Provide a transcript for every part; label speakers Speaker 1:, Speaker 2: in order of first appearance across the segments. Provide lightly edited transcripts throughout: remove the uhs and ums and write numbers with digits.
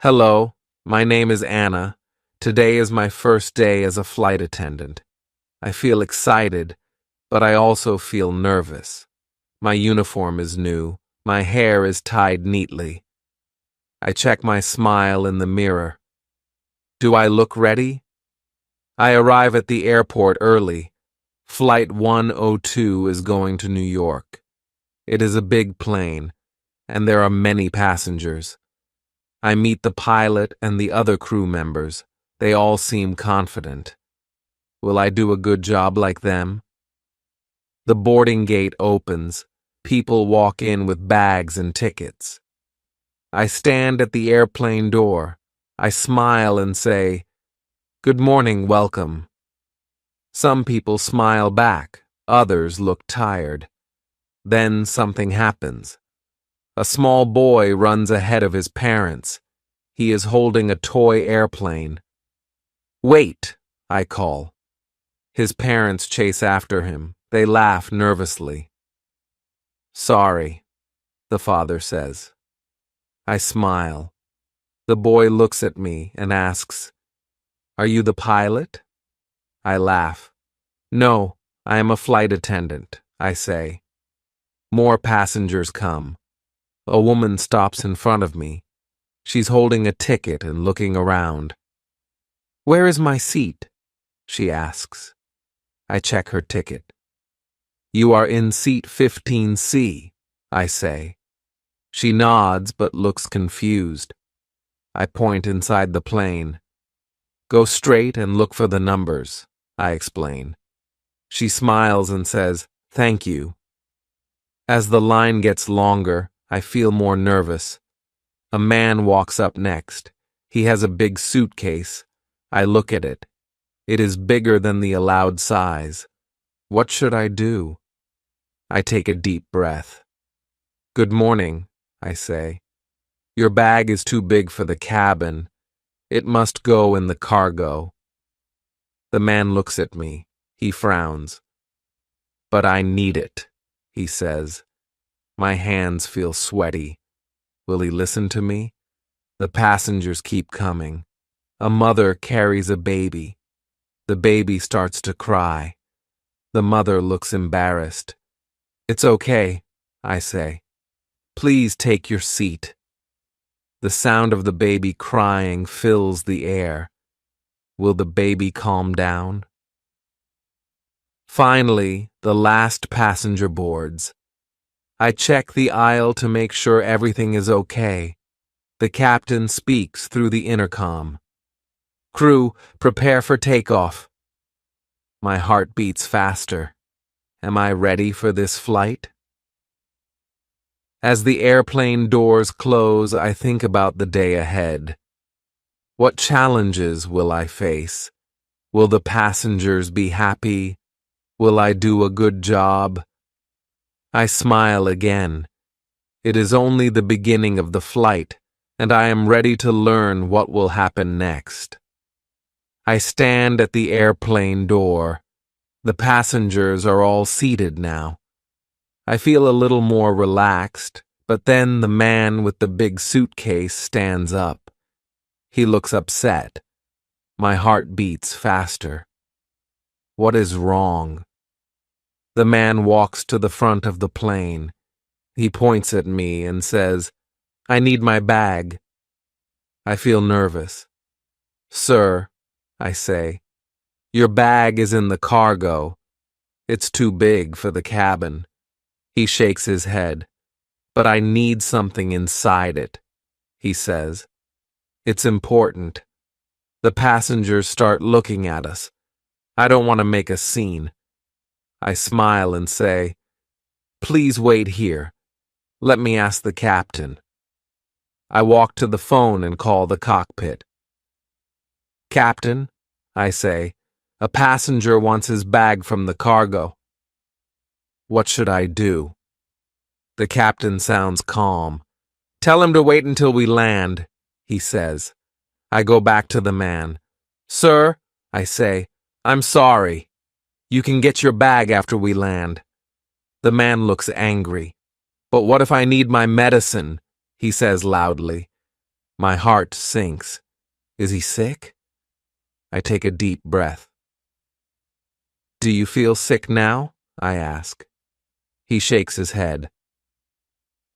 Speaker 1: Hello, my name is Anna. Today is my first day as a flight attendant. I feel excited, but I also feel nervous. My uniform is new. My hair is tied neatly. I check my smile in the mirror. Do I look ready? I arrive at the airport early. Flight 102 is going to New York. It is a big plane, and there are many passengers. I meet the pilot and the other crew members. They all seem confident. Will I do a good job like them? The boarding gate opens. People walk in with bags and tickets. I stand at the airplane door. I smile and say, "Good morning, welcome." Some people smile back. Others look tired. Then something happens. A small boy runs ahead of his parents. He is holding a toy airplane. "Wait," I call. His parents chase after him. They laugh nervously. "Sorry," the father says. I smile. The boy looks at me and asks, "Are you the pilot?" I laugh. "No, I am a flight attendant," I say. More passengers come. A woman stops in front of me. She's holding a ticket and looking around. "Where is my seat?" she asks. I check her ticket. "You are in seat 15C, I say. She nods but looks confused. I point inside the plane. "Go straight and look for the numbers," I explain. She smiles and says, "Thank you." As the line gets longer, I feel more nervous. A man walks up next. He has a big suitcase. I look at it. It is bigger than the allowed size. What should I do? I take a deep breath. "Good morning," I say. "Your bag is too big for the cabin. It must go in the cargo." The man looks at me. He frowns. "But I need it," he says. My hands feel sweaty. Will he listen to me? The passengers keep coming. A mother carries a baby. The baby starts to cry. The mother looks embarrassed. "It's okay," I say. "Please take your seat." The sound of the baby crying fills the air. Will the baby calm down? Finally, the last passenger boards. I check the aisle to make sure everything is okay. The captain speaks through the intercom. "Crew, prepare for takeoff." My heart beats faster. Am I ready for this flight? As the airplane doors close, I think about the day ahead. What challenges will I face? Will the passengers be happy? Will I do a good job? I smile again. It is only the beginning of the flight, and I am ready to learn what will happen next. I stand at the airplane door. The passengers are all seated now. I feel a little more relaxed, but then the man with the big suitcase stands up. He looks upset. My heart beats faster. What is wrong? The man walks to the front of the plane. He points at me and says, "I need my bag." I feel nervous. "Sir," I say, "your bag is in the cargo. It's too big for the cabin." He shakes his head. "But I need something inside it," he says. "It's important." The passengers start looking at us. I don't want to make a scene. I smile and say, "Please wait here. Let me ask the captain." I walk to the phone and call the cockpit. "Captain," I say, "a passenger wants his bag from the cargo." What should I do? The captain sounds calm. "Tell him to wait until we land," he says. I go back to the man. "Sir," I say, "I'm sorry. You can get your bag after we land." The man looks angry. "But what if I need my medicine?" he says loudly. My heart sinks. Is he sick? I take a deep breath. Do you feel sick now? I ask. He shakes his head.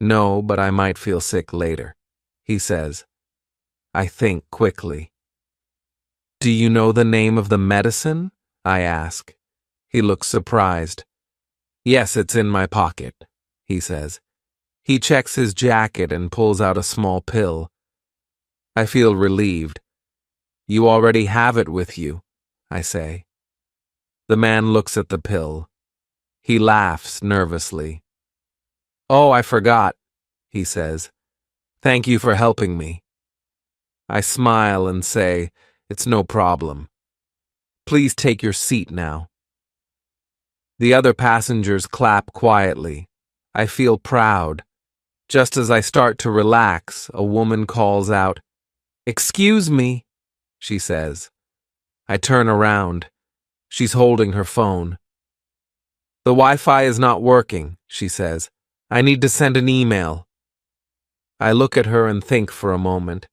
Speaker 1: No, but I might feel sick later, he says. I think quickly. Do you know the name of the medicine? I ask. He looks surprised. Yes, it's in my pocket, he says. He checks his jacket and pulls out a small pill. I feel relieved. You already have it with you, I say. The man looks at the pill. He laughs nervously. Oh, I forgot, he says. Thank you for helping me. I smile and say, it's no problem. Please take your seat now. The other passengers clap quietly. I feel proud. Just as I start to relax, a woman calls out, "Excuse me," she says. I turn around. She's holding her phone. The Wi-Fi is not working, she says. I need to send an email. I look at her and think for a moment.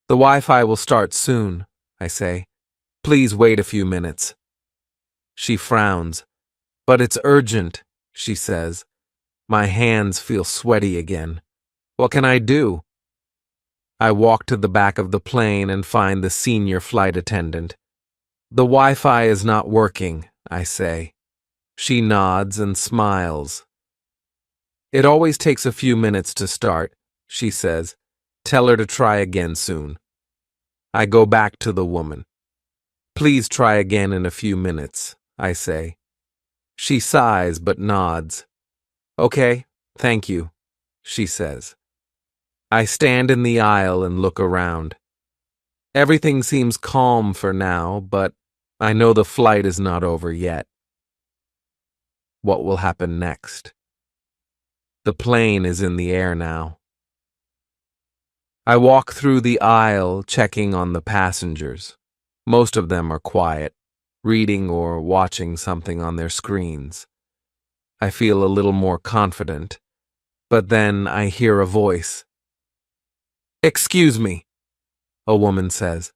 Speaker 1: The Wi-Fi will start soon, I say. Please wait a few minutes. She frowns. But it's urgent, she says. My hands feel sweaty again. What can I do? I walk to the back of the plane and find the senior flight attendant. The Wi-Fi is not working, I say. She nods and smiles. It always takes a few minutes to start, she says. Tell her to try again soon. I go back to the woman. Please try again in a few minutes, I say. She sighs but nods. Okay, thank you, she says. I stand in the aisle and look around. Everything seems calm for now, but I know the flight is not over yet. What will happen next? The plane is in the air now. I walk through the aisle, checking on the passengers. Most of them are quiet, reading or watching something on their screens. I feel a little more confident, but then I hear a voice. "Excuse me," a woman says.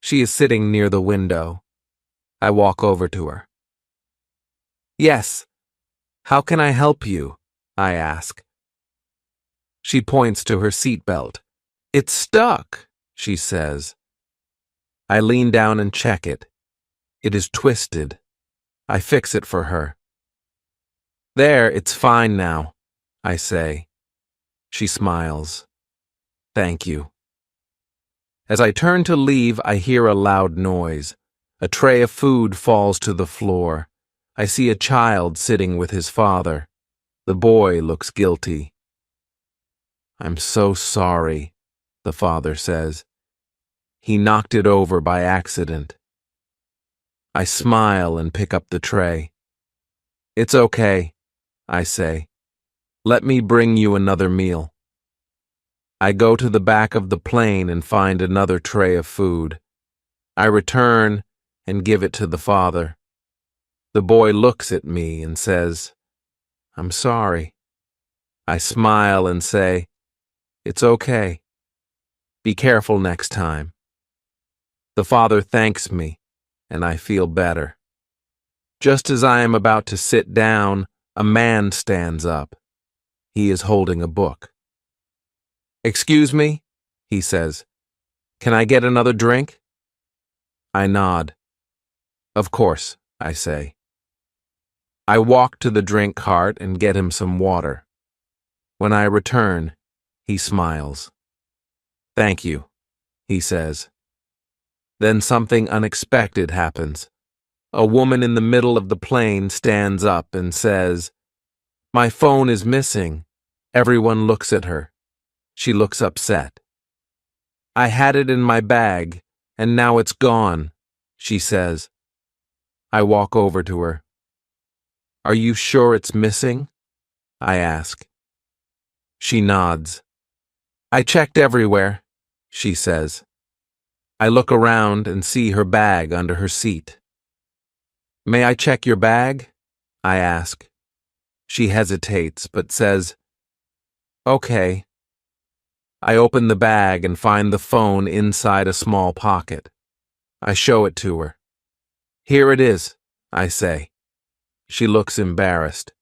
Speaker 1: She is sitting near the window. I walk over to her. "Yes, how can I help you?" I ask. She points to her seatbelt. "It's stuck," she says. I lean down and check it. It is twisted. I fix it for her. "There, it's fine now," I say. She smiles. "Thank you." As I turn to leave, I hear a loud noise. A tray of food falls to the floor. I see a child sitting with his father. The boy looks guilty. "I'm so sorry," the father says. "He knocked it over by accident." I smile and pick up the tray. "It's okay," I say. "Let me bring you another meal." I go to the back of the plane and find another tray of food. I return and give it to the father. The boy looks at me and says, "I'm sorry." I smile and say, "It's okay. Be careful next time." The father thanks me, and I feel better. Just as I am about to sit down, a man stands up. He is holding a book. "Excuse me," he says. "Can I get another drink?" I nod. "Of course," I say. I walk to the drink cart and get him some water. When I return, he smiles. "Thank you," he says. Then something unexpected happens. A woman in the middle of the plane stands up and says, "My phone is missing." Everyone looks at her. She looks upset. "I had it in my bag, and now it's gone," she says. I walk over to her. "Are you sure it's missing?" I ask. She nods. "I checked everywhere," she says. I look around and see her bag under her seat. "May I check your bag?" I ask. She hesitates, but says, "Okay." I open the bag and find the phone inside a small pocket. I show it to her. "Here it is," I say. She looks embarrassed.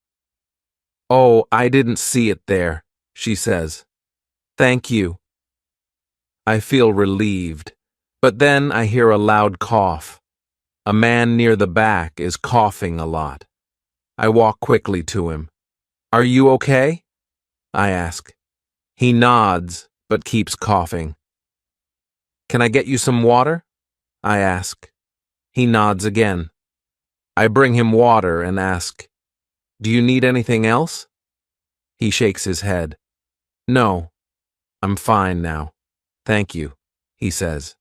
Speaker 1: "Oh, I didn't see it there," she says. "Thank you." I feel relieved, but then I hear a loud cough. A man near the back is coughing a lot. I walk quickly to him. "Are you okay?" I ask. He nods, but keeps coughing. "Can I get you some water?" I ask. He nods again. I bring him water and ask, "Do you need anything else?" He shakes his head. "No, I'm fine now. Thank you," he says.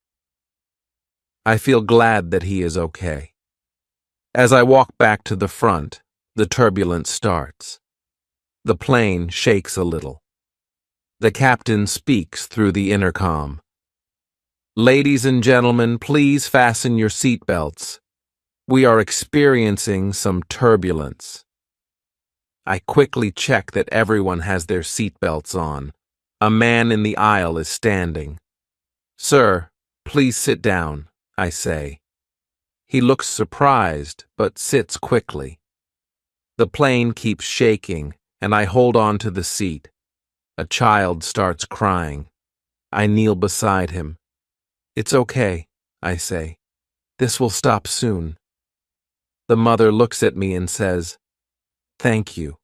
Speaker 1: I feel glad that he is okay. As I walk back to the front, the turbulence starts. The plane shakes a little. The captain speaks through the intercom. "Ladies and gentlemen, please fasten your seatbelts. We are experiencing some turbulence." I quickly check that everyone has their seatbelts on. A man in the aisle is standing. "Sir, please sit down," I say. He looks surprised, but sits quickly. The plane keeps shaking, and I hold on to the seat. A child starts crying. I kneel beside him. "It's okay," I say. "This will stop soon." The mother looks at me and says, "Thank you."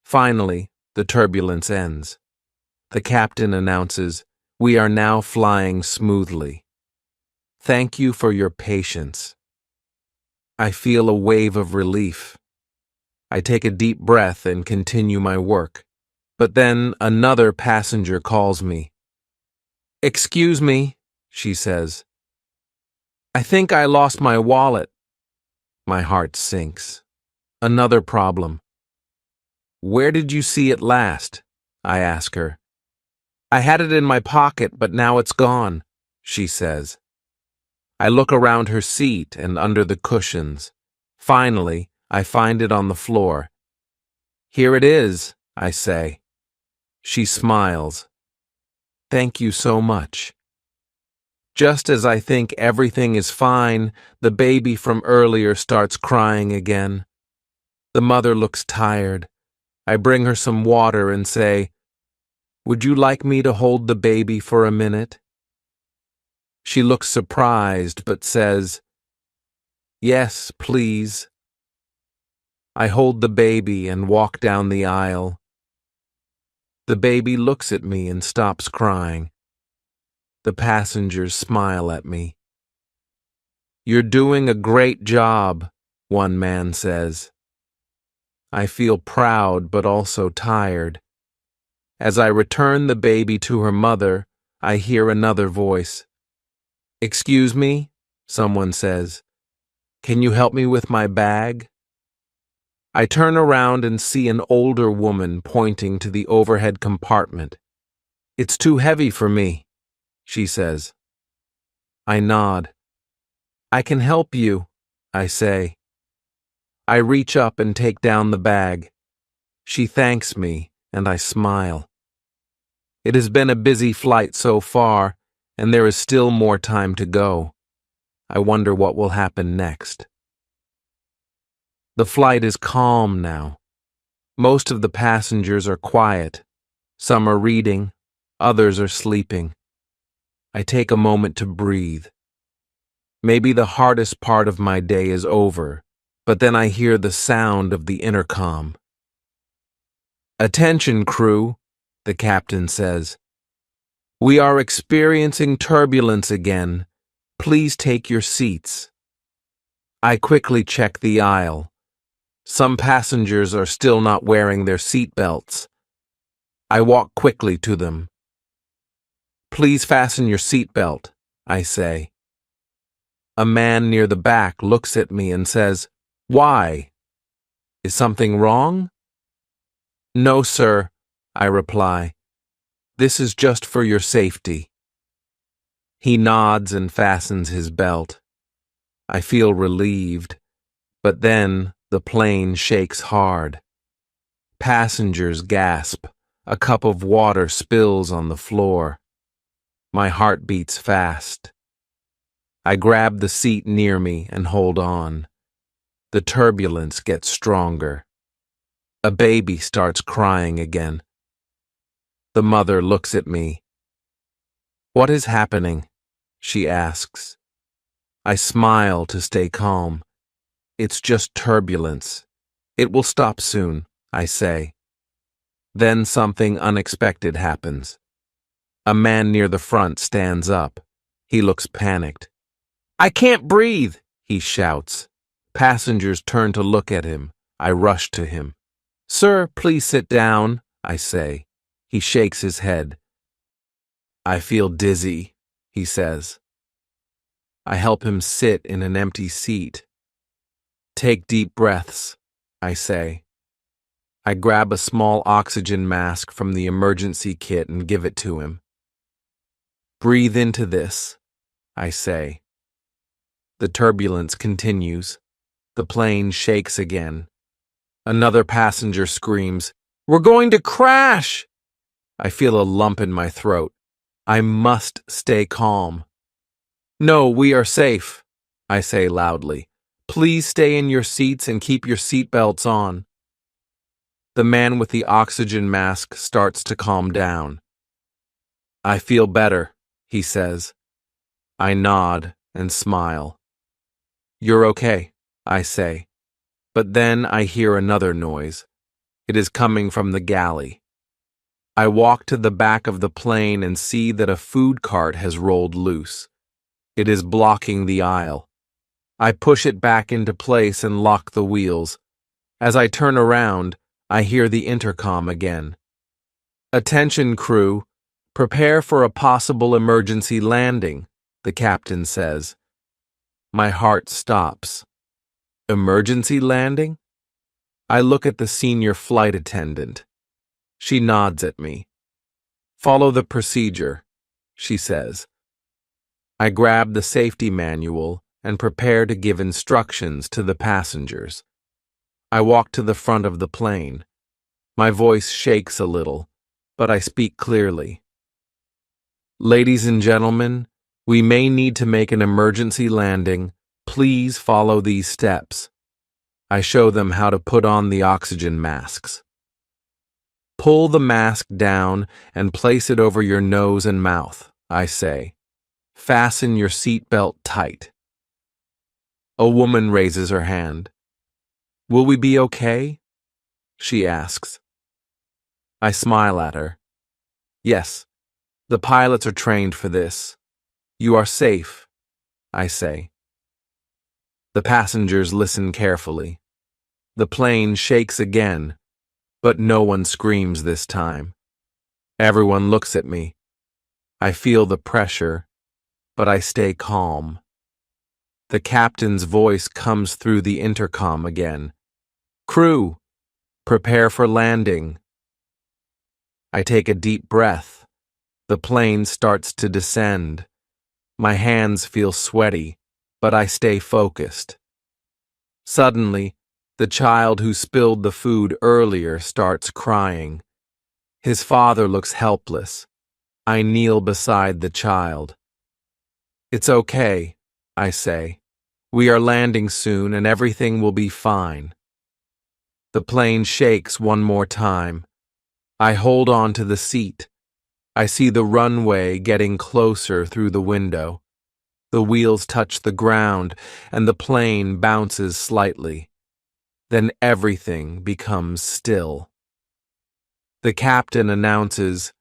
Speaker 1: Finally, the turbulence ends. The captain announces, "We are now flying smoothly. Thank you for your patience." I feel a wave of relief. I take a deep breath and continue my work. But then another passenger calls me. "Excuse me," she says. "I think I lost my wallet." My heart sinks. Another problem. "Where did you see it last?" I ask her. "I had it in my pocket, but now it's gone," she says. I look around her seat and under the cushions. Finally, I find it on the floor. "Here it is," I say. She smiles. "Thank you so much." Just as I think everything is fine, the baby from earlier starts crying again. The mother looks tired. I bring her some water and say, "Would you like me to hold the baby for a minute?" She looks surprised but says, "Yes, please." I hold the baby and walk down the aisle. The baby looks at me and stops crying. The passengers smile at me. "You're doing a great job," one man says. I feel proud but also tired. As I return the baby to her mother, I hear another voice. "Excuse me," someone says. "Can you help me with my bag?" I turn around and see an older woman pointing to the overhead compartment. "It's too heavy for me," she says. I nod. "I can help you," I say. I reach up and take down the bag. She thanks me, and I smile. It has been a busy flight so far, and there is still more time to go. I wonder what will happen next. The flight is calm now. Most of the passengers are quiet. Some are reading, others are sleeping. I take a moment to breathe. Maybe the hardest part of my day is over, but then I hear the sound of the intercom. "Attention, crew," the captain says. "We are experiencing turbulence again. Please take your seats." I quickly check the aisle. Some passengers are still not wearing their seat belts. I walk quickly to them. "Please fasten your seat belt," I say. A man near the back looks at me and says, "Why? Is something wrong?" "No, sir," I reply. "This is just for your safety." He nods and fastens his belt. I feel relieved, but then the plane shakes hard. Passengers gasp. A cup of water spills on the floor. My heart beats fast. I grab the seat near me and hold on. The turbulence gets stronger. A baby starts crying again. The mother looks at me. "What is happening?" she asks. I smile to stay calm. "It's just turbulence. It will stop soon," I say. Then something unexpected happens. A man near the front stands up. He looks panicked. "I can't breathe," he shouts. Passengers turn to look at him. I rush to him. "Sir, please sit down," I say. He shakes his head. "I feel dizzy," he says. I help him sit in an empty seat. "Take deep breaths," I say. I grab a small oxygen mask from the emergency kit and give it to him. "Breathe into this," I say. The turbulence continues. The plane shakes again. Another passenger screams, "We're going to crash!" I feel a lump in my throat. I must stay calm. "No, we are safe," I say loudly. "Please stay in your seats and keep your seatbelts on." The man with the oxygen mask starts to calm down. "I feel better," he says. I nod and smile. "You're okay," I say. But then I hear another noise. It is coming from the galley. I walk to the back of the plane and see that a food cart has rolled loose. It is blocking the aisle. I push it back into place and lock the wheels. As I turn around, I hear the intercom again. "Attention, crew. Prepare for a possible emergency landing," the captain says. My heart stops. Emergency landing? I look at the senior flight attendant. She nods at me. "Follow the procedure," she says. I grab the safety manual and prepare to give instructions to the passengers. I walk to the front of the plane. My voice shakes a little, but I speak clearly. "Ladies and gentlemen, we may need to make an emergency landing. Please follow these steps." I show them how to put on the oxygen masks. "Pull the mask down and place it over your nose and mouth," I say. "Fasten your seatbelt tight." A woman raises her hand. "Will we be okay?" she asks. I smile at her. "Yes, the pilots are trained for this. You are safe," I say. The passengers listen carefully. The plane shakes again, but no one screams this time. Everyone looks at me. I feel the pressure, but I stay calm. The captain's voice comes through the intercom again. "Crew, prepare for landing." I take a deep breath. The plane starts to descend. My hands feel sweaty, but I stay focused. Suddenly, the child who spilled the food earlier starts crying. His father looks helpless. I kneel beside the child. "It's okay," I say. "We are landing soon and everything will be fine." The plane shakes one more time. I hold on to the seat. I see the runway getting closer through the window. The wheels touch the ground and the plane bounces slightly. Then everything becomes still. The captain announces,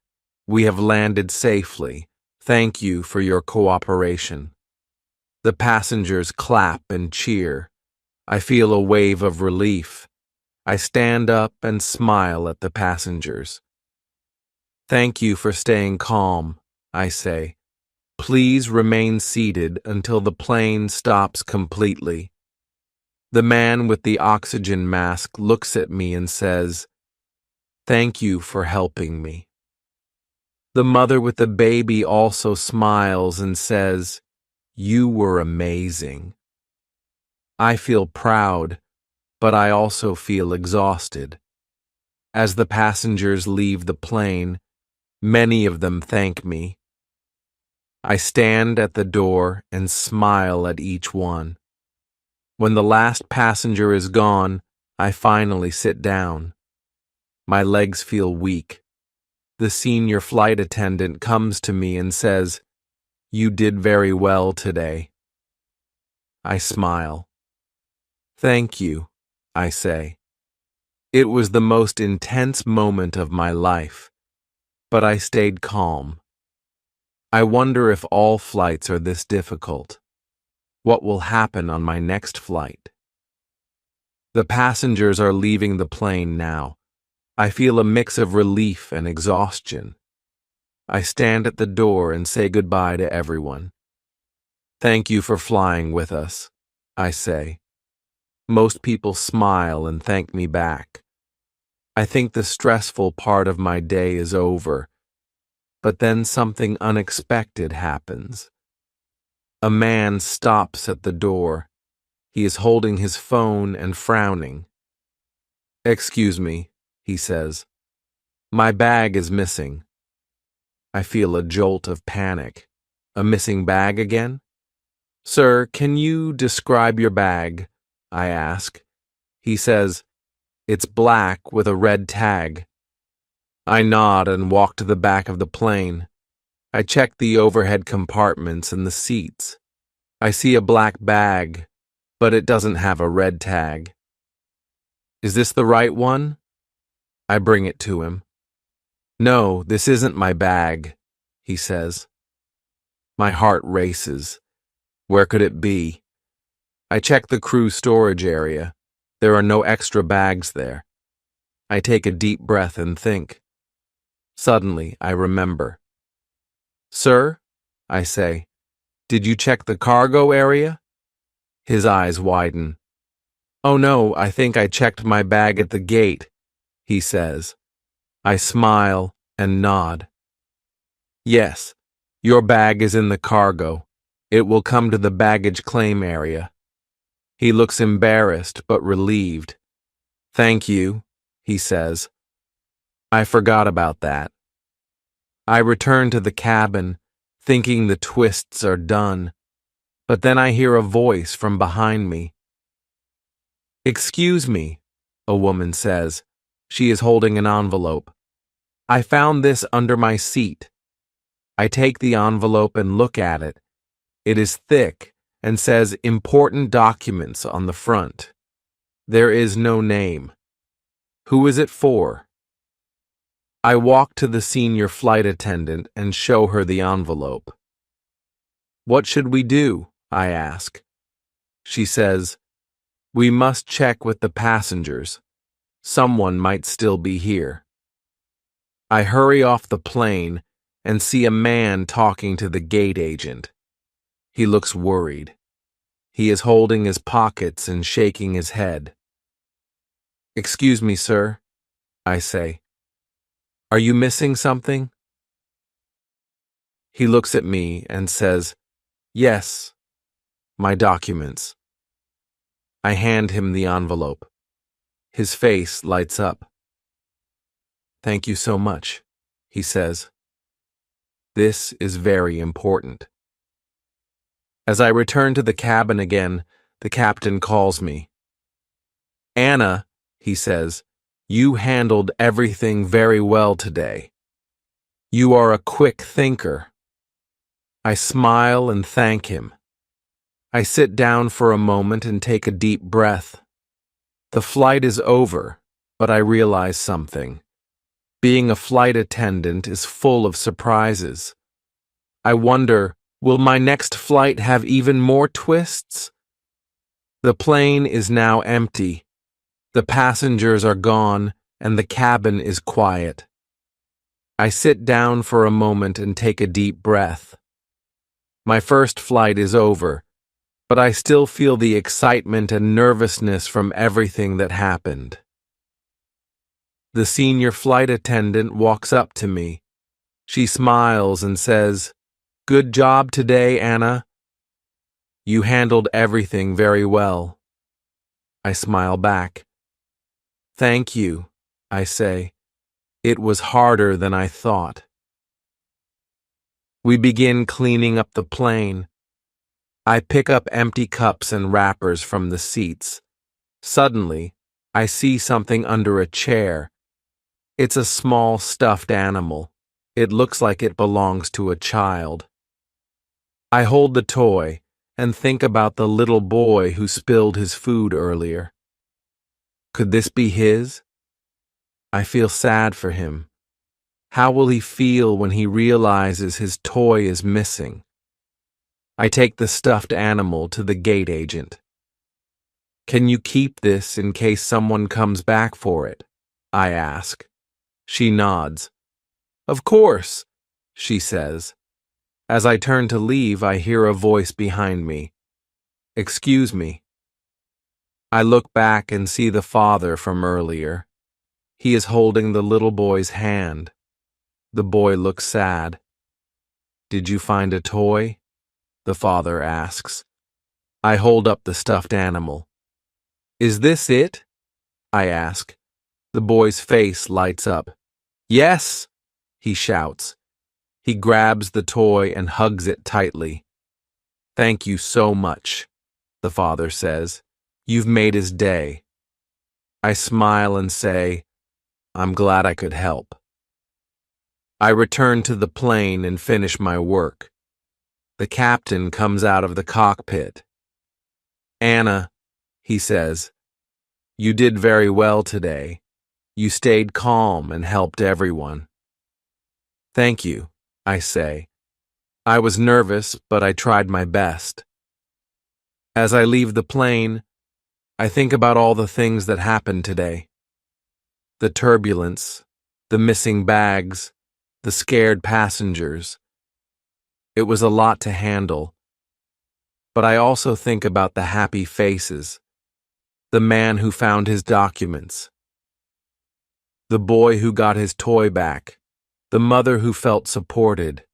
Speaker 1: "We have landed safely. Thank you for your cooperation." The passengers clap and cheer. I feel a wave of relief. I stand up and smile at the passengers. "Thank you for staying calm," I say. "Please remain seated until the plane stops completely." The man with the oxygen mask looks at me and says, "Thank you for helping me." The mother with the baby also smiles and says, "You were amazing." I feel proud, but I also feel exhausted. As the passengers leave the plane, many of them thank me. I stand at the door and smile at each one. When the last passenger is gone, I finally sit down. My legs feel weak. The senior flight attendant comes to me and says, "You did very well today." I smile. "Thank you," I say. It was the most intense moment of my life, but I stayed calm. I wonder if all flights are this difficult. What will happen on my next flight? The passengers are leaving the plane now. I feel a mix of relief and exhaustion. I stand at the door and say goodbye to everyone. "Thank you for flying with us," I say. Most people smile and thank me back. I think the stressful part of my day is over, but then something unexpected happens. A man stops at the door. He is holding his phone and frowning. "Excuse me," he says. "My bag is missing." I feel a jolt of panic. A missing bag again? "Sir, can you describe your bag?" I ask. He says, "It's black with a red tag." I nod and walk to the back of the plane. I check the overhead compartments and the seats. I see a black bag, but it doesn't have a red tag. "Is this the right one?" I bring it to him. "No, this isn't my bag," he says. My heart races. Where could it be? I check the crew storage area. There are no extra bags there. I take a deep breath and think. Suddenly, I remember. "Sir," I say, "did you check the cargo area?" His eyes widen. "Oh no, I think I checked my bag at the gate," he says. I smile and nod. "Yes, your bag is in the cargo. It will come to the baggage claim area." He looks embarrassed but relieved. "Thank you," he says. I forgot about that. I return to the cabin, thinking the twists are done, but then I hear a voice from behind me. "Excuse me," a woman says. She is holding an envelope. "I found this under my seat." I take the envelope and look at it. It is thick and says "Important documents" on the front. There is no name. Who is it for? I walk to the senior flight attendant and show her the envelope. "What should we do?" I ask. She says, "We must check with the passengers. Someone might still be here." I hurry off the plane and see a man talking to the gate agent. He looks worried. He is holding his pockets and shaking his head. "Excuse me, sir," I say. "Are you missing something?" He looks at me and says, "Yes, my documents." I hand him the envelope. His face lights up. "Thank you so much," he says. "This is very important." As I return to the cabin again, the captain calls me. "Anna," he says, "you handled everything very well today. You are a quick thinker." I smile and thank him. I sit down for a moment and take a deep breath. The flight is over, but I realize something. Being a flight attendant is full of surprises. I wonder, will my next flight have even more twists? The plane is now empty. The passengers are gone, and the cabin is quiet. I sit down for a moment and take a deep breath. My first flight is over, but I still feel the excitement and nervousness from everything that happened. The senior flight attendant walks up to me. She smiles and says, "Good job today, Anna. You handled everything very well." I smile back. "Thank you," I say. It was harder than I thought. We begin cleaning up the plane. I pick up empty cups and wrappers from the seats. Suddenly, I see something under a chair. It's a small stuffed animal. It looks like it belongs to a child. I hold the toy and think about the little boy who spilled his food earlier. Could this be his? I feel sad for him. How will he feel when he realizes his toy is missing? I take the stuffed animal to the gate agent. Can you keep this in case someone comes back for it? I ask. She nods. Of course, she says. As I turn to leave, I hear a voice behind me. Excuse me. I look back and see the father from earlier. He is holding the little boy's hand. The boy looks sad. Did you find a toy? The father asks. I hold up the stuffed animal. Is this it? I ask. The boy's face lights up. Yes, he shouts. He grabs the toy and hugs it tightly. Thank you so much, the father says. You've made his day. I smile and say, I'm glad I could help. I return to the plane and finish my work. The captain comes out of the cockpit. Anna, he says, you did very well today. You stayed calm and helped everyone. Thank you, I say. I was nervous, but I tried my best. As I leave the plane, I think about all the things that happened today. The turbulence, the missing bags, the scared passengers. It was a lot to handle. But I also think about the happy faces, the man who found his documents, the boy who got his toy back, the mother who felt supported.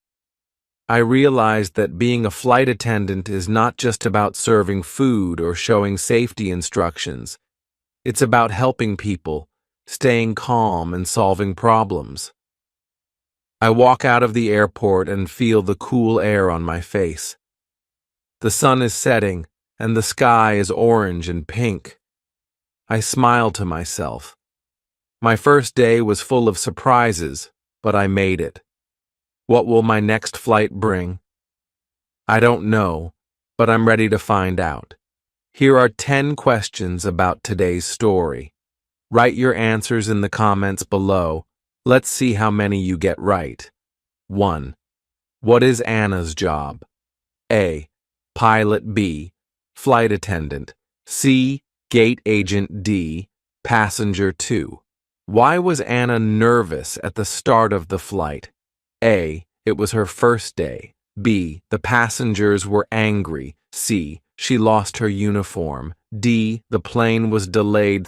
Speaker 1: I realized that being a flight attendant is not just about serving food or showing safety instructions. It's about helping people, staying calm and solving problems. I walk out of the airport and feel the cool air on my face. The sun is setting, and the sky is orange and pink. I smile to myself. My first day was full of surprises, but I made it. What will my next flight bring? I don't know, but I'm ready to find out. Here are 10 questions about today's story. Write your answers in the comments below. Let's see how many you get right. 1. What is Anna's job? A. Pilot. B. Flight attendant. C. Gate agent. D. Passenger 2. Why was Anna nervous at the start of the flight? A. It was her first day. B. The passengers were angry. C. She lost her uniform. D. The plane was delayed